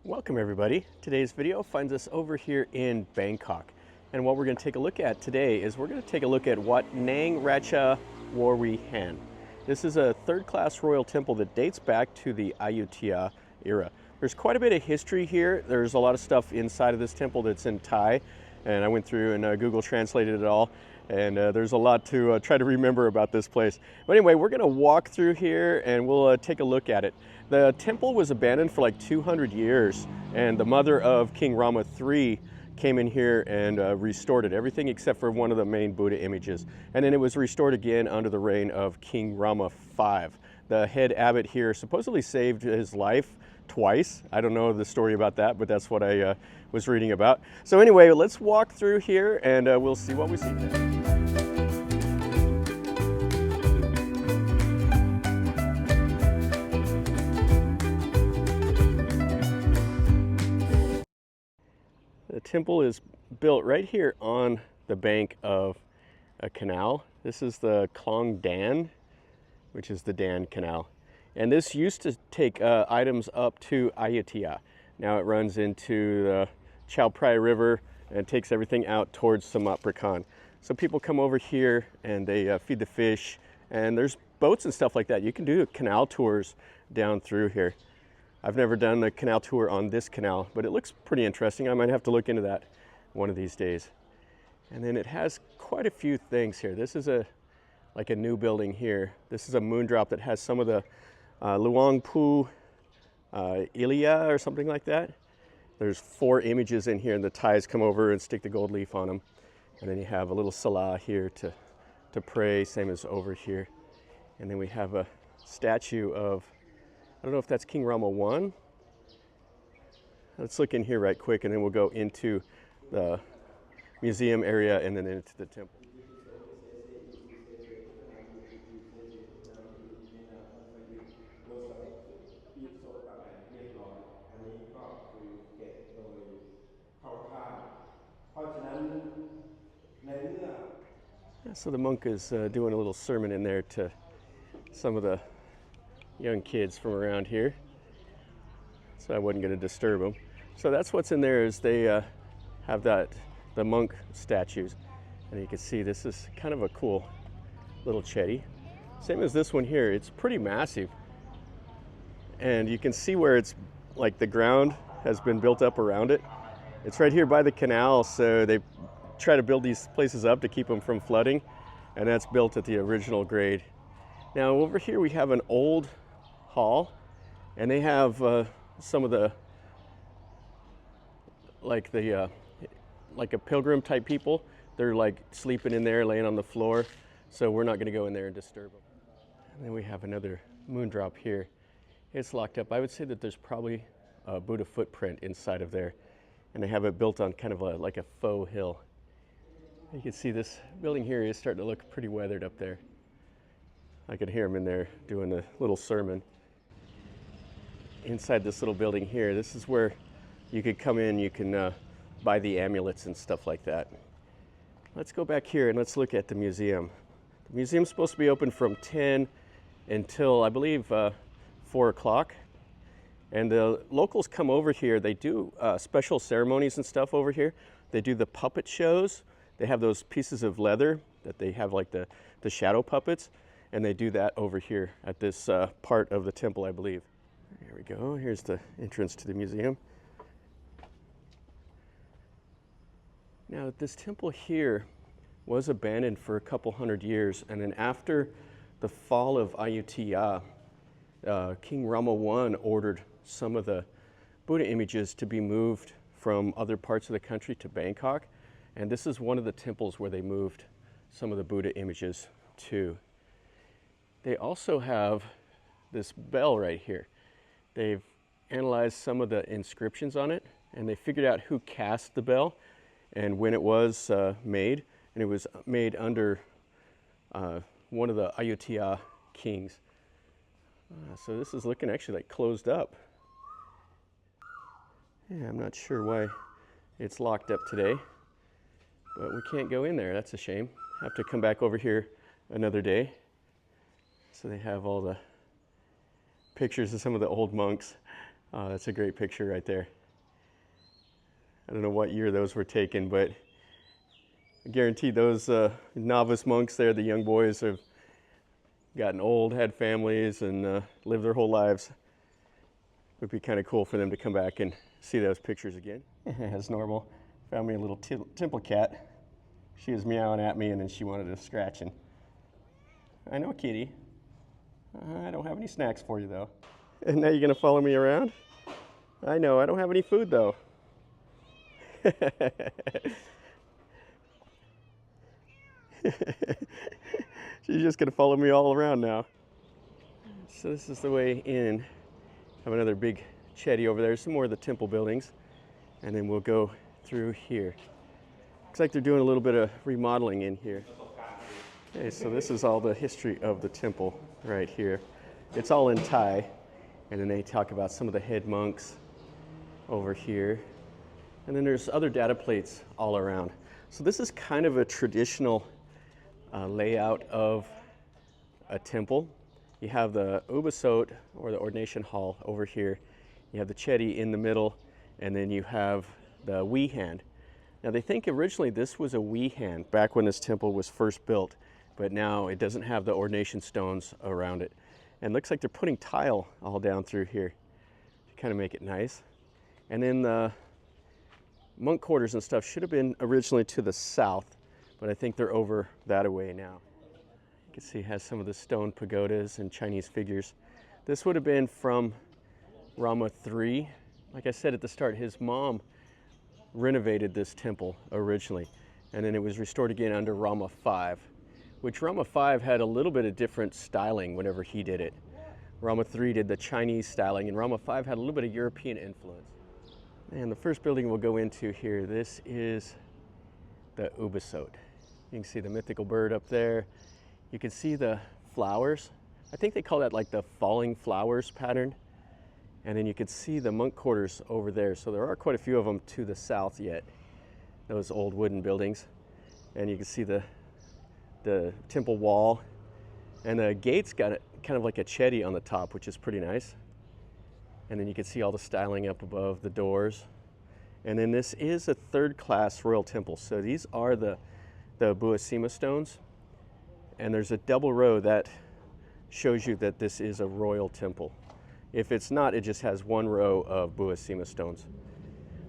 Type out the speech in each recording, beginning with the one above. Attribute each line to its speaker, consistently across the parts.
Speaker 1: Welcome everybody. Today's video finds us over here in Bangkok. And what we're going to take a look at today is we're going to take a look at Wat Nang Ratchaworawihan. This is a third-class royal temple that dates back to the Ayutthaya era. There's quite a bit of history here. There's a lot of stuff inside of this temple that's in Thai, and I went through and Google translated it all. And there's a lot to try to remember about this place. But anyway, we're going to walk through here and we'll take a look at it. The temple was abandoned for like 200 years, and the mother of King Rama III came in here and restored it, everything except for one of the main Buddha images. And then it was restored again under the reign of King Rama V. The head abbot here supposedly saved his life twice. I don't know the story about that, but that's what I was reading about. So anyway, let's walk through here and we'll see what we see today. The temple is built right here on the bank of a canal. This is the Klong Dan, which is the Dan Canal. And this used to take items up to Ayutthaya. Now it runs into the Chao Phraya River and takes everything out towards Samut Prakan. So people come over here and they feed the fish, and there's boats and stuff like that. You can do canal tours down through here. I've never done a canal tour on this canal, but it looks pretty interesting. I might have to look into that one of these days. And then it has quite a few things here. This is like a new building here. This is a moon drop that has some of the Luang Ilia or something like that. There's 4 images in here, and the Thais come over and stick the gold leaf on them. And then you have a little salah here to pray, same as over here. And then we have a statue of, I don't know if that's King Rama I. Let's look in here right quick, and then we'll go into the museum area and then into the temple. Yeah, so the monk is doing a little sermon in there to some of the young kids from around here, so I wasn't going to disturb them. So that's what's in there, is they have the monk statues, and you can see this is kind of a cool little chetty. Same as this one here. It's pretty massive, and you can see where it's like the ground has been built up around it. It's right here by the canal, so they try to build these places up to keep them from flooding, and that's built at the original grade. Now over here we have an old hall, and they have some of the like a pilgrim type people. They're like sleeping in there, laying on the floor, so we're not going to go in there and disturb them. And then we have another moon drop here. It's locked up. I would say that there's probably a Buddha footprint inside of there, and they have it built on kind of like a faux hill. You can see this building here is starting to look pretty weathered up there. I could hear him in there doing a little sermon. Inside this little building here, this is where you could come in, you can buy the amulets and stuff like that. Let's go back here and let's look at the museum. The museum's supposed to be open from 10 until, I believe, 4 o'clock. And the locals come over here. They do special ceremonies and stuff over here. They do the puppet shows. They have those pieces of leather that they have, like the shadow puppets. And they do that over here at this part of the temple, I believe. Here we go. Here's the entrance to the museum. Now, this temple here was abandoned for a couple hundred years, and then after the fall of Ayutthaya, King Rama I ordered some of the Buddha images to be moved from other parts of the country to Bangkok, and this is one of the temples where they moved some of the Buddha images to. They also have this bell right here. They've analyzed some of the inscriptions on it, and they figured out who cast the bell and when it was made. And it was made under one of the Ayutthaya kings. So this is looking actually like closed up. Yeah, I'm not sure why it's locked up today, but we can't go in there. That's a shame. Have to come back over here another day. So they have all the pictures of some of the old monks. Oh, that's a great picture right there. I don't know what year those were taken, but I guarantee those novice monks there, the young boys, have gotten old, had families, and lived their whole lives. It would be kind of cool for them to come back and see those pictures again. As normal, found me a little temple cat. She was meowing at me, and then she wanted to scratch. And I know, kitty. I don't have any snacks for you, though. And now you're going to follow me around? I know, I don't have any food, though. She's just going to follow me all around now. So this is the way in. Have another big chetty over there. Some more of the temple buildings. And then we'll go through here. Looks like they're doing a little bit of remodeling in here. Okay, so this is all the history of the temple right here. It's all in Thai. And then they talk about some of the head monks over here. And then there's other data plates all around. So this is kind of a traditional layout of a temple. You have the ubasot, or the ordination hall, over here. You have the chetty in the middle, and then you have the wihan. Now they think originally this was a wihan back when this temple was first built, but now it doesn't have the ordination stones around it. And it looks like they're putting tile all down through here to kind of make it nice. And then the monk quarters and stuff should have been originally to the south, but I think they're over that away now. You can see it has some of the stone pagodas and Chinese figures. This would have been from Rama III. Like I said at the start, his mom renovated this temple originally, and then it was restored again under Rama V, which Rama V had a little bit of different styling whenever he did it. Rama III did the Chinese styling, and Rama V had a little bit of European influence. And the first building we'll go into here, this is the ubasot. You can see the mythical bird up there. You can see the flowers. I think they call that like the falling flowers pattern. And then you can see the monk quarters over there. So there are quite a few of them to the south yet, those old wooden buildings. And you can see the temple wall. And the gate's got kind of like a chetty on the top, which is pretty nice. And then you can see all the styling up above the doors. And then this is a third-class royal temple. So these are the Buasima stones. And there's a double row that shows you that this is a royal temple. If it's not, it just has one row of Buasima stones.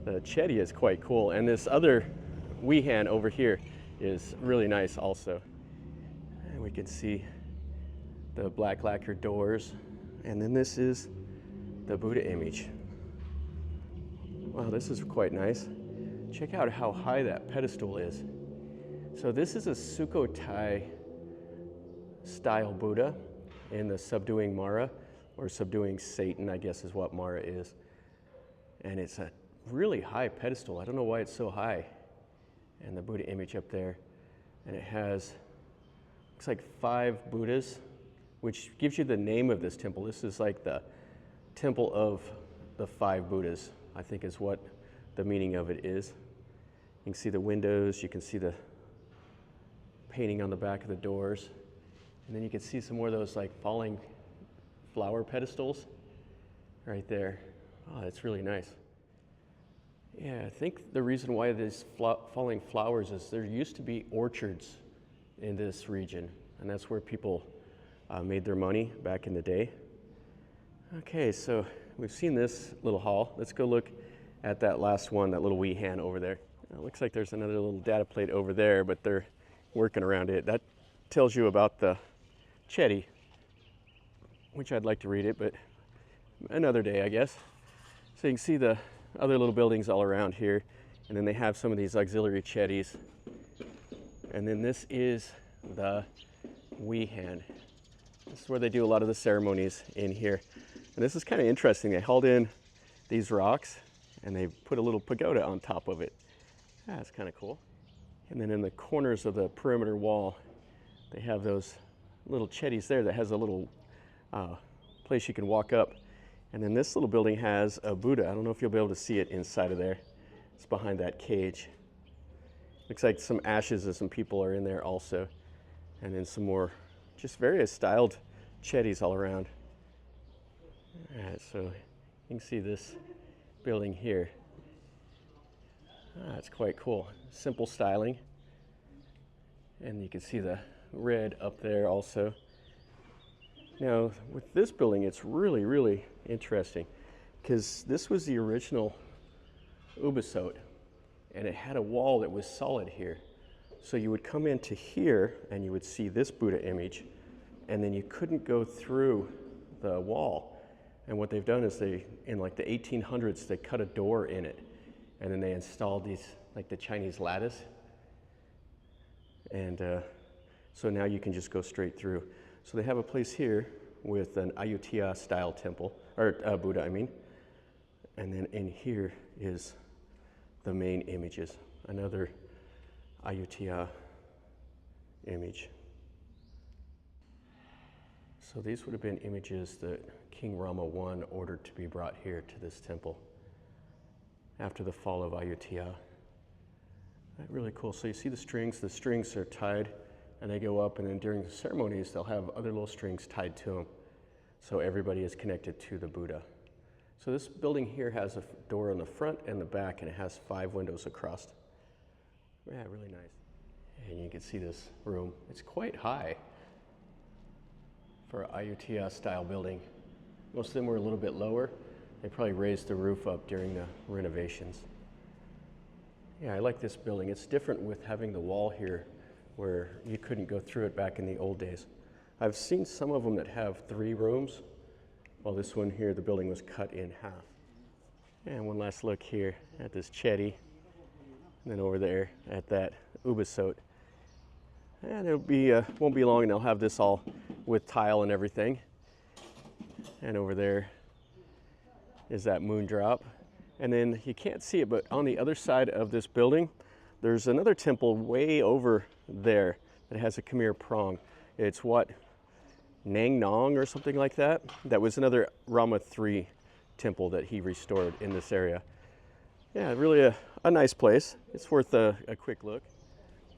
Speaker 1: The chetty is quite cool. And this other wihan over here is really nice also. And we can see the black lacquer doors. And then this is the Buddha image. Wow, this is quite nice. Check out how high that pedestal is. So this is a Sukhothai style Buddha in the subduing Mara, or subduing Satan, I guess is what Mara is. And it's a really high pedestal. I don't know why it's so high. And the Buddha image up there. And it has, looks like 5 Buddhas, which gives you the name of this temple. This is like the temple of the 5 Buddhas, I think is what the meaning of it is. You can see the windows, you can see the painting on the back of the doors. And then you can see some more of those like falling flower pedestals right there. Oh, that's really nice. Yeah, I think the reason why these falling flowers is there used to be orchards in this region, and that's where people made their money back in the day. Okay, so we've seen this little hall. Let's go look at that last one, that little wihan over there. It looks like there's another little data plate over there, but they're working around it. That tells you about the chetty, which I'd like to read it, but another day, I guess. So you can see the other little buildings all around here, and then they have some of these auxiliary chetties. And then this is the wihan. This is where they do a lot of the ceremonies in here. And this is kind of interesting. They hauled in these rocks and they put a little pagoda on top of it. That's kind of cool. And then in the corners of the perimeter wall, they have those little chetties there that has a little place you can walk up. And then this little building has a Buddha. I don't know if you'll be able to see it inside of there. It's behind that cage. Looks like some ashes of some people are in there also. And then some more just various styled chetties all around. All right, so You can see this building here. It's quite cool. Simple styling. And you can see the red up there also. Now, with this building, it's really, really interesting because this was the original ubasot, and it had a wall that was solid here. So you would come into here and you would see this Buddha image, and then you couldn't go through the wall. And what they've done is in like the 1800s, they cut a door in it, and then they installed these, like the Chinese lattice. And so now you can just go straight through. So they have a place here with an Ayutthaya style temple, or Buddha, I mean. And then in here is the main images, another Ayutthaya image. So these would have been images that King Rama I ordered to be brought here to this temple after the fall of Ayutthaya. Really cool. So you see the strings are tied and they go up, and then during the ceremonies they'll have other little strings tied to them. So everybody is connected to the Buddha. So this building here has a door on the front and the back, and it has 5 windows across. Yeah, really nice. And you can see this room. It's quite high for an Ayutthaya style building. Most of them were a little bit lower. They probably raised the roof up during the renovations. Yeah, I like this building. It's different with having the wall here where you couldn't go through it back in the old days. I've seen some of them that have 3 rooms, while this one here, the building was cut in half. And one last look here at this chetty, and then over there at that ubasot. And it'll be won't be long and they'll have this all with tile and everything. And over there is that moon drop. And then you can't see it, but on the other side of this building, there's another temple way over there that has a Khmer prong. It's Wat Nang Nong or something like that. That was another Rama III temple that he restored in this area. Yeah, really a nice place. It's worth a quick look.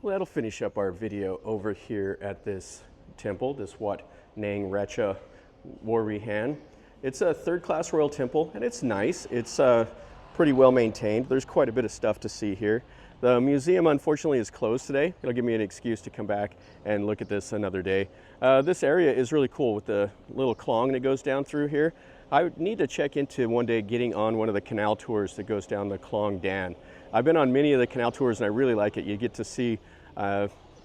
Speaker 1: Well, that'll finish up our video over here at this temple, this Wat Nang Ratchaworawihan. It's a 3rd-class royal temple, and it's nice. It's pretty well maintained. There's quite a bit of stuff to see here. The museum, unfortunately, is closed today. It'll give me an excuse to come back and look at this another day. This area is really cool with the little clong that goes down through here. I would need to check into one day getting on one of the canal tours that goes down the Klong Dan. I've been on many of the canal tours and I really like it. You get to see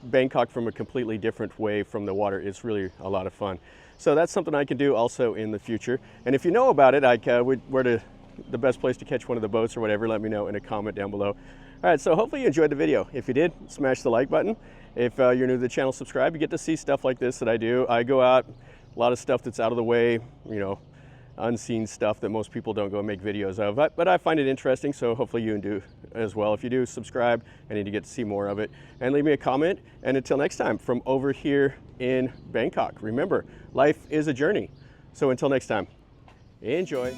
Speaker 1: Bangkok from a completely different way from the water. It's really a lot of fun. So that's something I can do also in the future. And if you know about it, where the best place to catch one of the boats or whatever, let me know in a comment down below. All right, so hopefully you enjoyed the video. If you did, smash the like button. If you're new to the channel, subscribe. You get to see stuff like this that I do. I go out, a lot of stuff that's out of the way, you know, unseen stuff that most people don't go make videos of. But I find it interesting, so hopefully you do as well. If you do, subscribe. I need to get to see more of it. And leave me a comment. And until next time, from over here in Bangkok, remember, life is a journey. So until next time, enjoy.